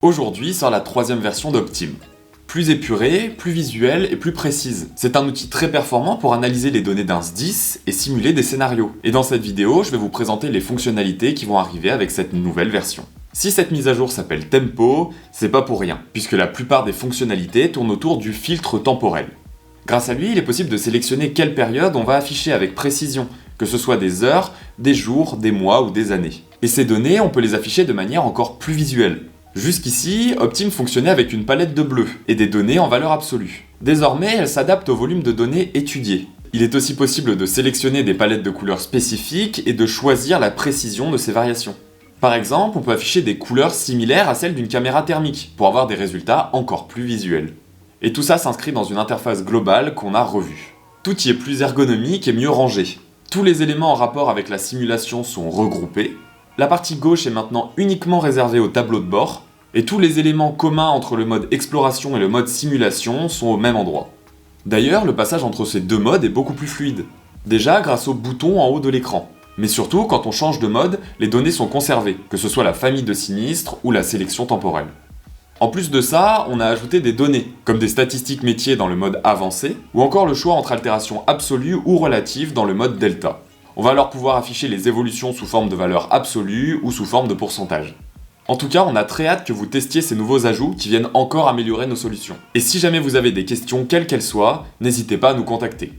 Aujourd'hui sort la troisième version d'Optime. Plus épurée, plus visuelle et plus précise. C'est un outil très performant pour analyser les données d'un SDIS et simuler des scénarios. Et dans cette vidéo, je vais vous présenter les fonctionnalités qui vont arriver avec cette nouvelle version. Si cette mise à jour s'appelle Tempo, c'est pas pour rien, puisque la plupart des fonctionnalités tournent autour du filtre temporel. Grâce à lui, il est possible de sélectionner quelle période on va afficher avec précision, que ce soit des heures, des jours, des mois ou des années. Et ces données, on peut les afficher de manière encore plus visuelle. Jusqu'ici, Optime fonctionnait avec une palette de bleu et des données en valeur absolue. Désormais, elle s'adapte au volume de données étudiées. Il est aussi possible de sélectionner des palettes de couleurs spécifiques et de choisir la précision de ces variations. Par exemple, on peut afficher des couleurs similaires à celles d'une caméra thermique pour avoir des résultats encore plus visuels. Et tout ça s'inscrit dans une interface globale qu'on a revue. Tout y est plus ergonomique et mieux rangé. Tous les éléments en rapport avec la simulation sont regroupés. La partie gauche est maintenant uniquement réservée au tableau de bord, et tous les éléments communs entre le mode exploration et le mode simulation sont au même endroit. D'ailleurs, le passage entre ces deux modes est beaucoup plus fluide. Déjà grâce au bouton en haut de l'écran. Mais surtout, quand on change de mode, les données sont conservées, que ce soit la famille de sinistres ou la sélection temporelle. En plus de ça, on a ajouté des données, comme des statistiques métiers dans le mode avancé, ou encore le choix entre altération absolue ou relative dans le mode delta. On va alors pouvoir afficher les évolutions sous forme de valeurs absolues ou sous forme de pourcentage. En tout cas, on a très hâte que vous testiez ces nouveaux ajouts qui viennent encore améliorer nos solutions. Et si jamais vous avez des questions quelles qu'elles soient, n'hésitez pas à nous contacter.